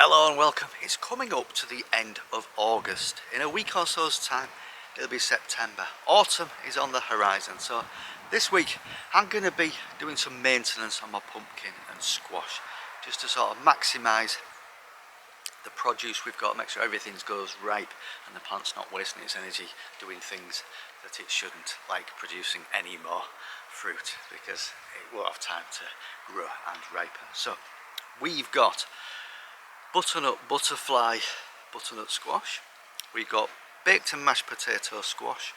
Hello and welcome. It's coming up to the end of August. In a week or so's time it'll be September. Autumn is on the horizon, so this week I'm going to be doing some maintenance on my pumpkin and squash just to sort of maximise the produce we've got, make sure everything goes ripe and the plant's not wasting its energy doing things that it shouldn't, like producing any more fruit, because it won't have time to grow and ripen. So we've got butternut butterfly butternut squash, we've got baked and mashed potato squash,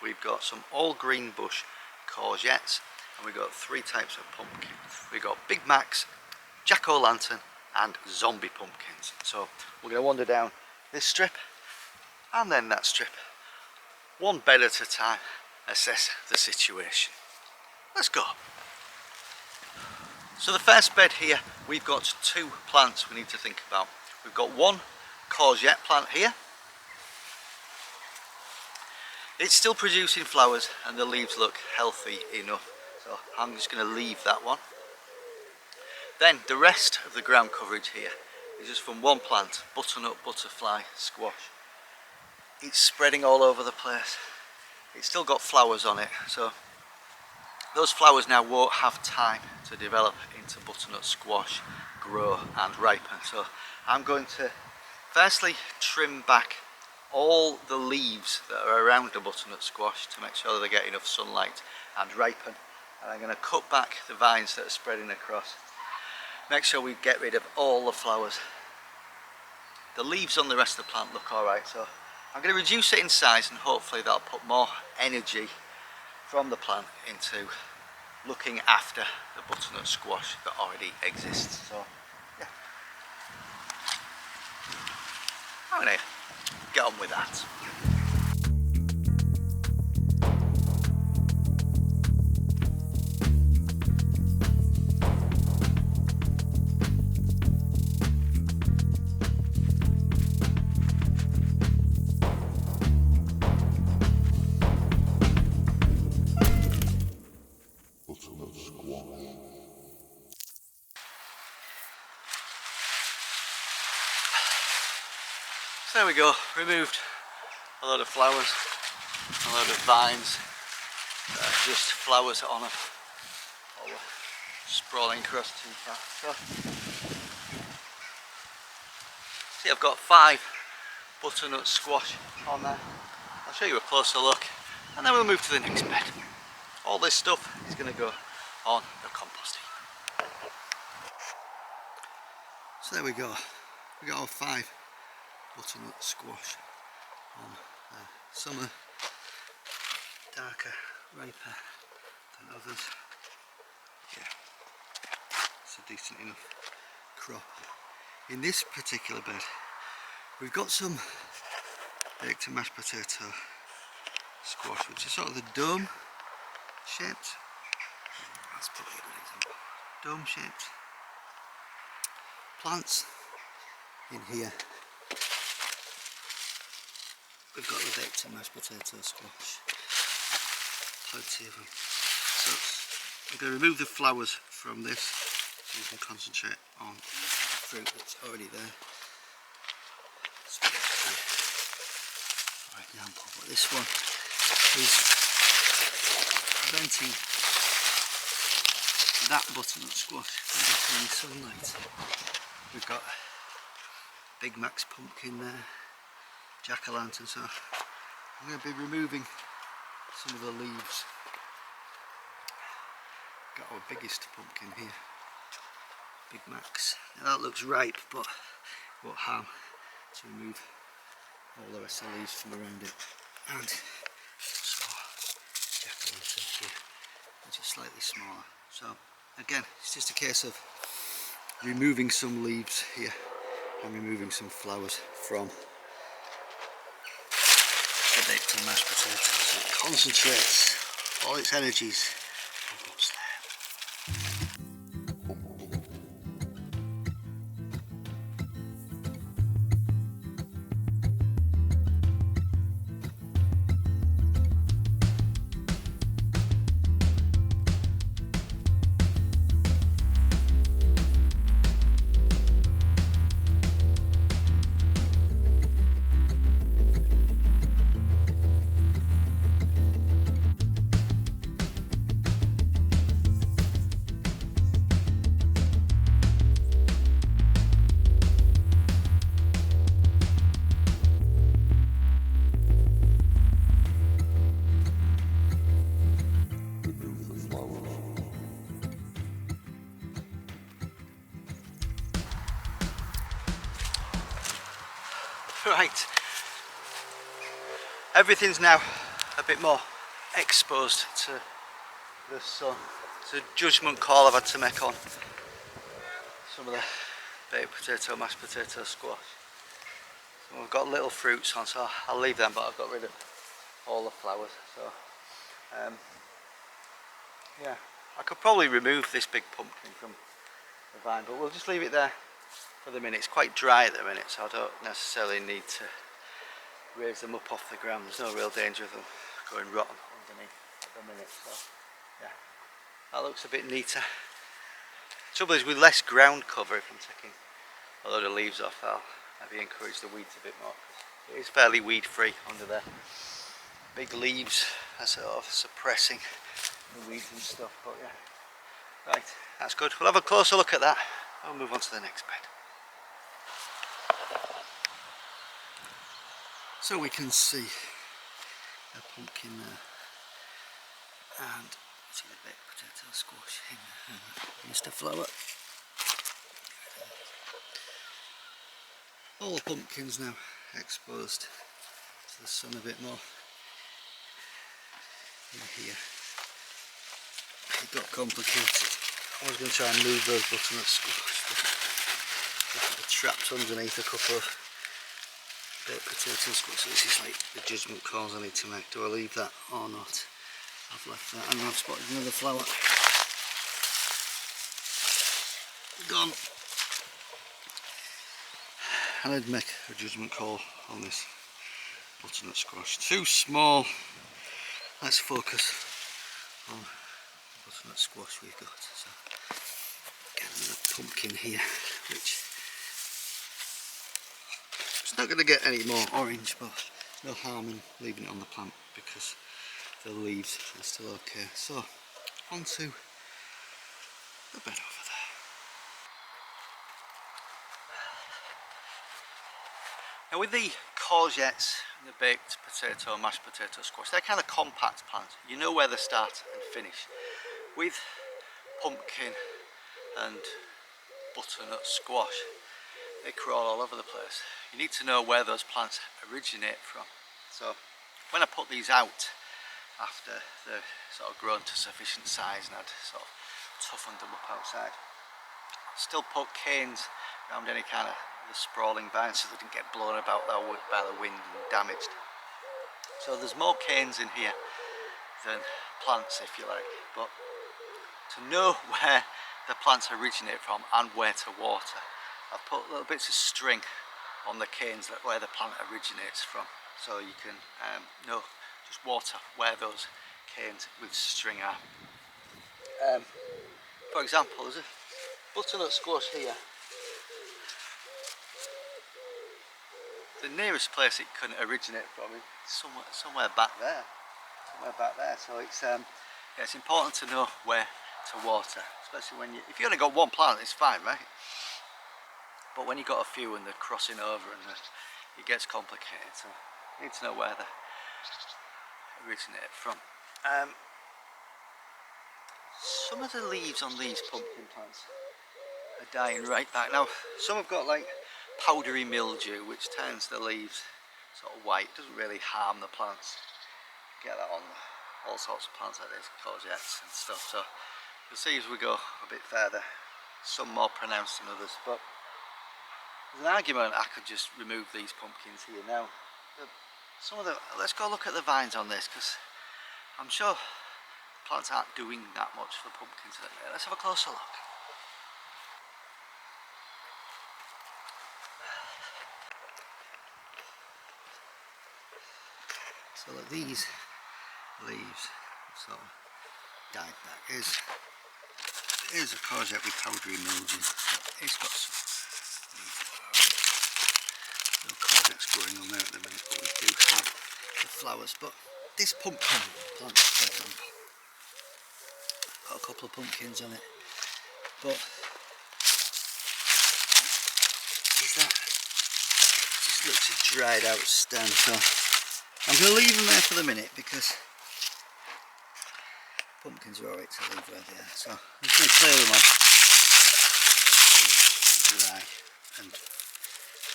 we've got some all green bush courgettes, and we've got three types of pumpkin. We've got Big Macs, jack-o'-lantern and zombie pumpkins. So we're going to wander down this strip and then that strip, one bed at a time, assess the situation. Let's go. So the first bed here, we've got two plants we need to think about. We've got one courgette plant here. It's still producing flowers and the leaves look healthy enough, so I'm just going to leave that one. Then the rest of the ground coverage here is just from one plant, butternut butterfly squash. It's spreading all over the place. It's still got flowers on it, so those flowers now won't have time to develop into butternut squash, grow and ripen. So I'm going to firstly trim back all the leaves that are around the butternut squash to make sure that they get enough sunlight and ripen. And I'm going to cut back the vines that are spreading across. Make sure we get rid of all the flowers. The leaves on the rest of the plant look alright, so I'm going to reduce it in size and hopefully that'll put more energy from the plant into looking after the butternut squash that already exists. So yeah, I'm going to get on with that. So there we go, removed a lot of flowers, a lot of vines, just flowers on them, all sprawling across too fast. See, I've got 5 butternut squash on there. I'll show you a closer look and then we'll move to the next bed. All this stuff is going to go on the compost heap. So there we go, we got all 5 butternut squash on there. Some are darker, riper than others. Yeah, it's a decent enough crop. In this particular bed, we've got some baked and mashed potato squash, which is sort of the dome shaped. Let's put it an example. Dome shaped plants in here. We've got the baked and mashed potato squash, plenty of them. So I'm going to remove the flowers from this so we can concentrate on the fruit that's already there. For example, but this one is preventing that butternut squash from getting any sunlight. We've got Big Mac's pumpkin there, jack-o'-lantern, so I'm going to be removing some of the leaves. Got our biggest pumpkin here, Big Mac's. Now that looks ripe, but it won't harm to remove all the rest of the leaves from around it. And so jack-o'-lantern here, which is slightly smaller. So again, it's just a case of removing some leaves here and removing some flowers from the baked and mashed potatoes, so it concentrates all its energies on what's there. Right, everything's now a bit more exposed to the sun. It's a judgment call I've had to make on some of the baked potato, mashed potato, squash. So we've got little fruits on, so I'll leave them, but I've got rid of all the flowers. So yeah, I could probably remove this big pumpkin from the vine, but we'll just leave it there for the minute. It's quite dry at the minute, so I don't necessarily need to raise them up off the ground. There's no real danger of them going rotten underneath at the minute. So yeah, that looks a bit neater. Trouble is, with less ground cover, if I'm taking a load of leaves off, I'll maybe encourage the weeds a bit more. It is fairly weed free under there. Big leaves are sort of suppressing the weeds and stuff, but yeah. Right, that's good. We'll have a closer look at that. I'll move on to the next bed. So we can see a pumpkin there, and see the baked potato squash in there, Mr. Flower. All the pumpkins now exposed to the sun a bit more. In here it got complicated. I was going to try and move those butternut squash, but they're trapped underneath a couple of baked potato squash. So this is like the judgment calls I need to make. Do I leave that or not? I've left that, and I've spotted another flower. Gone. I need to make a judgment call on this butternut squash. Too small. Let's focus on the butternut squash we've got. So get another pumpkin here, which it's not going to get any more orange, but no harm in leaving it on the plant because the leaves are still okay. So onto the bed over there. Now with the courgettes and the baked potato, mashed potato, squash, they're kind of compact plants. You know where they start and finish. With pumpkin and butternut squash, they crawl all over the place. You need to know where those plants originate from. So when I put these out after they're sort of grown to sufficient size and I'd sort of toughened them up outside, I still put canes around any kind of the sprawling vines so they didn't get blown about by the wind and damaged. So there's more canes in here than plants, if you like, but to know where the plants originate from and where to water, I've put little bits of string on the canes where the plant originates from, so you can know, just water where those canes with string are. For example, there's a butternut squash here. The nearest place it can originate from is somewhere back there. So it's yeah, it's important to know where to water, especially when if you only got one plant, it's fine, right? But when you've got a few and they're crossing over and it gets complicated, so you need to know where they originate from. Some of the leaves on these pumpkin plants are dying right back. Now some have got like powdery mildew which turns the leaves sort of white. It doesn't really harm the plants. You get that on all sorts of plants like this, courgettes and stuff. So you'll see as we go a bit further, some more pronounced than others, but there's an argument I could just remove these pumpkins here now. Let's go look at the vines on this, because I'm sure the plants aren't doing that much for pumpkins at the minute. Let's have a closer look. So look, these leaves sort of died back. Here's a courgette with powdery mildew. It's got some no courgettes growing on there at the minute, but we do have the flowers. But this pumpkin plant, for example, got a couple of pumpkins on it, but is that just looks a dried out stem. So I'm going to leave them there for the minute because pumpkins are alright to leave where they are. So I'm just going to clear them off. Dry and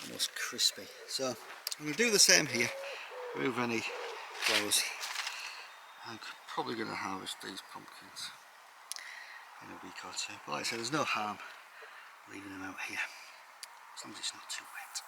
almost crispy. So I'm going to do the same here, remove any flowers. I'm probably going to harvest these pumpkins in a week or two. But like I said, there's no harm leaving them out here, as long as it's not too wet.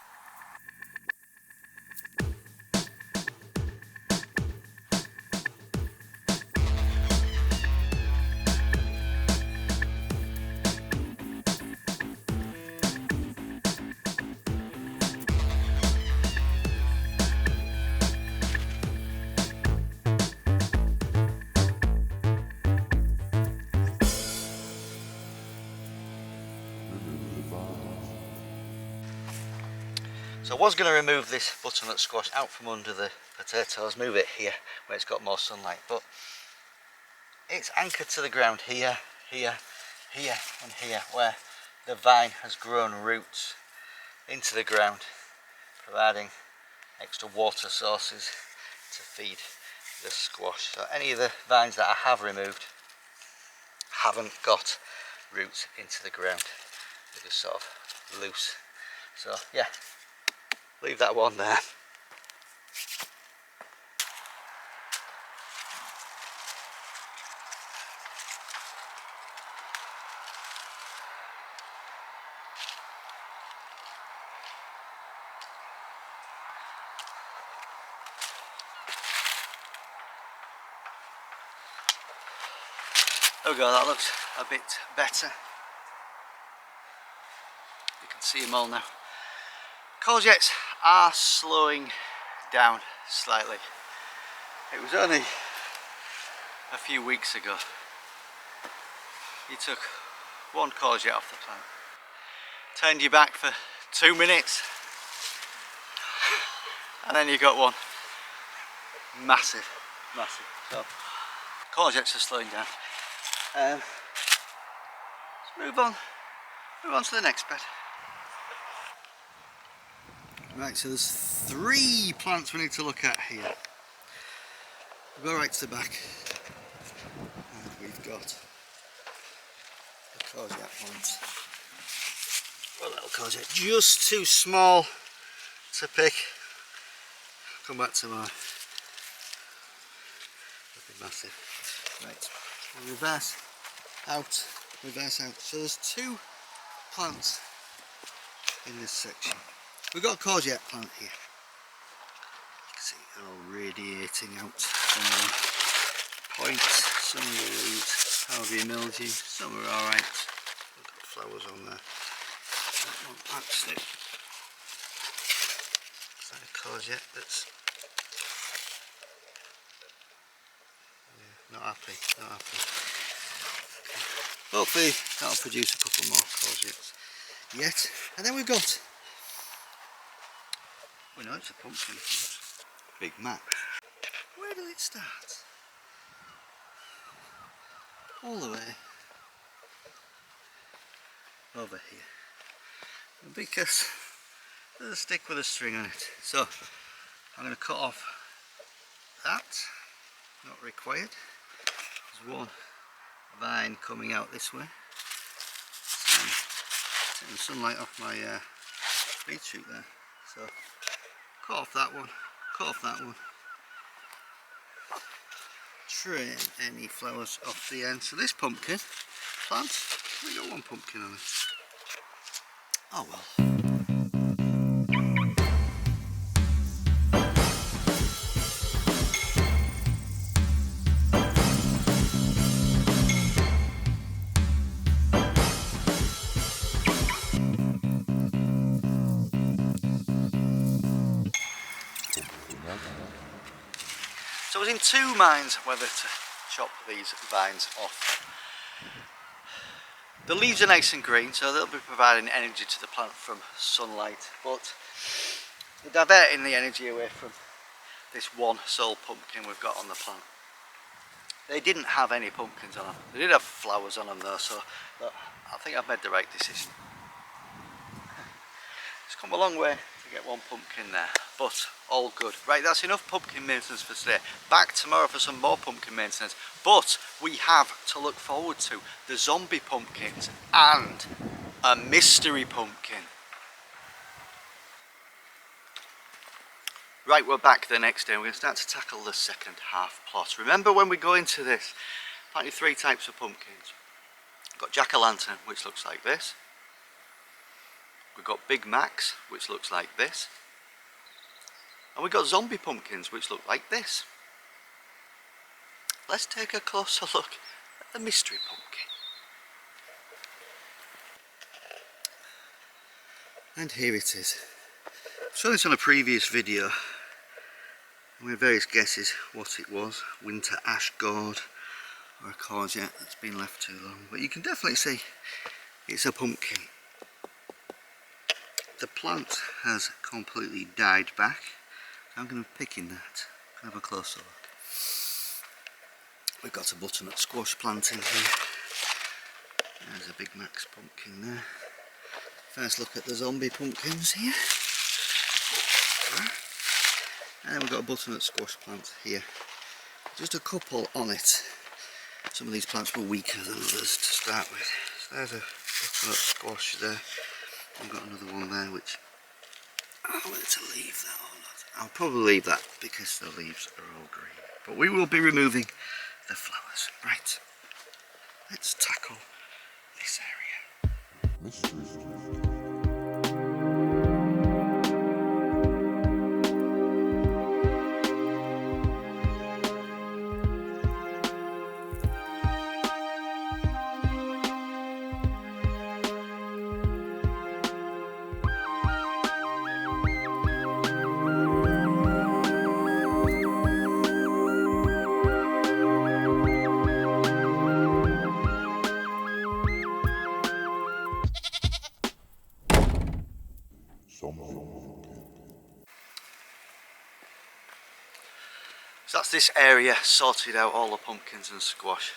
So I was going to remove this butternut squash out from under the potatoes, move it here where it's got more sunlight, but it's anchored to the ground here, here, here and here, where the vine has grown roots into the ground, providing extra water sources to feed the squash. So any of the vines that I have removed haven't got roots into the ground, they're just sort of loose. So yeah, leave that one there. There we go, that looks a bit better. You can see them all now. Courgettes are slowing down slightly. It was only a few weeks ago you took one courgette off the plant, turned your back for 2 minutes, and then you got one. Massive. So courgettes are slowing down. Let's move on to the next bed. Right, so there's 3 plants we need to look at here. We'll go right to the back, and we've got the courgette plants. A little courgette, just too small to pick. Come back to mine. That'd be massive. Right, we'll reverse out. So there's 2 plants in this section. We've got a courgette plant here. You can see they're all radiating out from the points. Some of the leaves have mildew, some are alright. We've got flowers on there. That one, that's it. It's like a courgette that's not happy. Hopefully that'll produce a couple more courgettes yet. And then we've got, we know it's a pumpkin, big map. Where does it start? All the way over here. And because there's a stick with a string on it, so I'm going to cut off that, not required. There's one vine coming out this way. So I'm taking the sunlight off my beetroot there. So cut off that one, trim any flowers off the end. So this pumpkin plant, we got one pumpkin on it. Oh well. So I was in 2 minds whether to chop these vines off. The leaves are nice and green, so they'll be providing energy to the plant from sunlight, but they're diverting the energy away from this one sole pumpkin we've got on the plant. They didn't have any pumpkins on them. They did have flowers on them though, so I think I've made the right decision. It's come a long way to get one pumpkin there, but all good. Right, that's enough pumpkin maintenance for today. Back tomorrow for some more pumpkin maintenance, but we have to look forward to the zombie pumpkins and a mystery pumpkin. Right, we're back the next day. We're going to start to tackle the second half plot. Remember, when we go into this, apparently 3 types of pumpkins. We've got jack-o'-lantern, which looks like this. We've got Big Macs, which looks like this. And we've got zombie pumpkins, which look like this. Let's take a closer look at the mystery pumpkin. And here it is. I saw this on a previous video. We had various guesses what it was. Winter ash gourd or a courgette that's been left too long. But you can definitely see it's a pumpkin. The plant has completely died back. I'm going to be picking that. Have a closer look. We've got a butternut squash plant in here. There's a Big Mac's pumpkin there. First look at the zombie pumpkins here. And then we've got a butternut squash plant here. Just a couple on it. Some of these plants were weaker than others to start with. So there's a butternut squash there. We've got another one there which I'll let to leave that or not. I'll probably leave that because the leaves are all green. But we will be removing the flowers. Right. Let's tackle this area. Mystery. So that's this area sorted out, all the pumpkins and squash.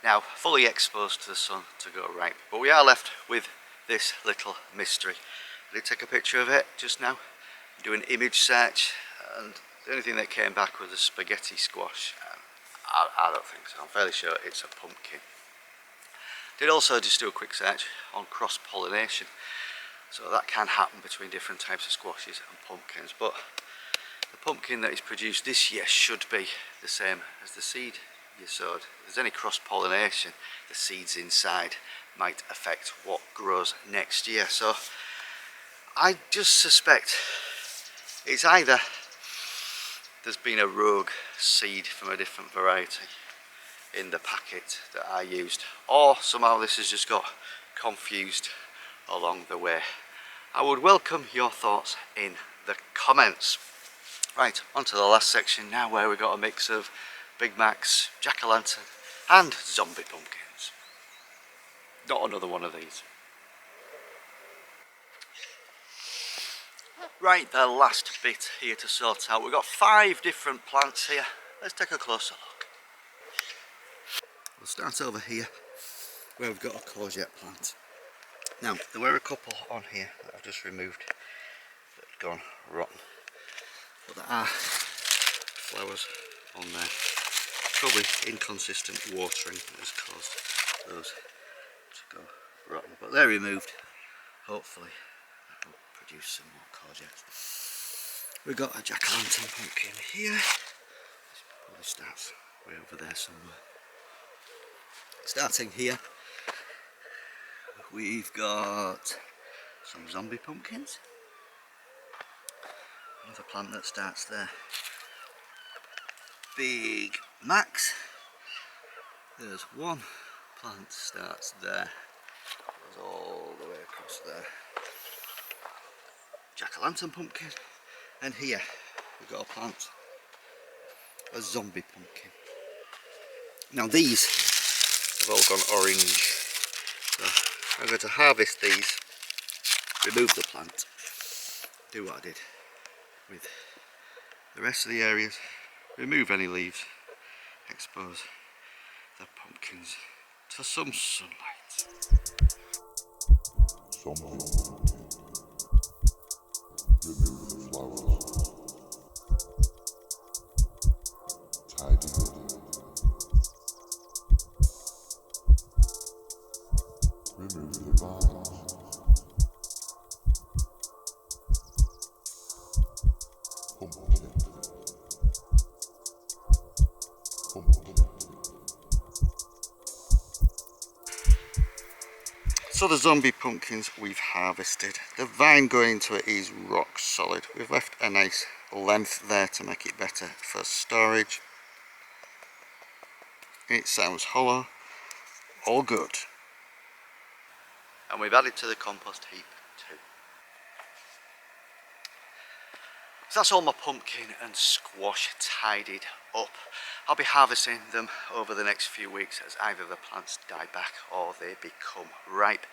Now fully exposed to the sun to go ripe. But we are left with this little mystery. I did take a picture of it just now, do an image search, and the only thing that came back was a spaghetti squash. I don't think so. I'm fairly sure it's a pumpkin. Did also just do a quick search on cross-pollination. So that can happen between different types of squashes and pumpkins. But the pumpkin that is produced this year should be the same as the seed you sowed. If there's any cross-pollination, the seeds inside might affect what grows next year. So I just suspect it's either there's been a rogue seed from a different variety in the packet that I used, or somehow this has just got confused along the way. I would welcome your thoughts in the comments. Right, on to the last section now, where we've got a mix of Big Macs, jack-o'-lantern and zombie pumpkins. Not another one of these. Right, the last bit here to sort out. We've got 5 different plants here. Let's take a closer look. We'll start over here where we've got a courgette plant. Now, there were a couple on here that I've just removed that had gone rotten. But there are flowers on there. Probably inconsistent watering that has caused those to go rotten. But they're removed. Hopefully that will produce some more courgettes. We've got a jack-o'-lantern pumpkin here. This probably starts way over there somewhere. Starting here, we've got some zombie pumpkins. Another plant that starts there. Big Macs. There's one plant starts there. Goes all the way across there. Jack-o'-lantern pumpkin. And here we've got a plant. A zombie pumpkin. Now these have all gone orange. So I'm going to harvest these, remove the plant, do what I did with the rest of the areas, remove any leaves, expose the pumpkins to some sunlight. Remove the flowers. Tidy it. Remove the vines. Pumpkin. So the zombie pumpkins we've harvested. The vine going into it is rock solid. We've left a nice length there to make it better for storage. It sounds hollow. All good. And we've added to the compost heap too. So that's all my pumpkin and squash tidied up. I'll be harvesting them over the next few weeks as either the plants die back or they become ripe.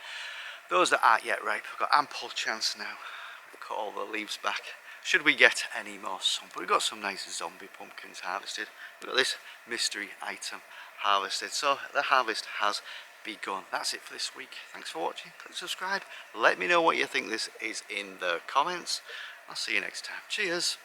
Those that aren't yet ripe, we've got ample chance now. We've cut all the leaves back. Should we get any more sun? But we've got some nice zombie pumpkins harvested. We've got this mystery item harvested. So the harvest has begun. That's it for this week. Thanks for watching. Click subscribe. Let me know what you think this is in the comments. I'll see you next time. Cheers.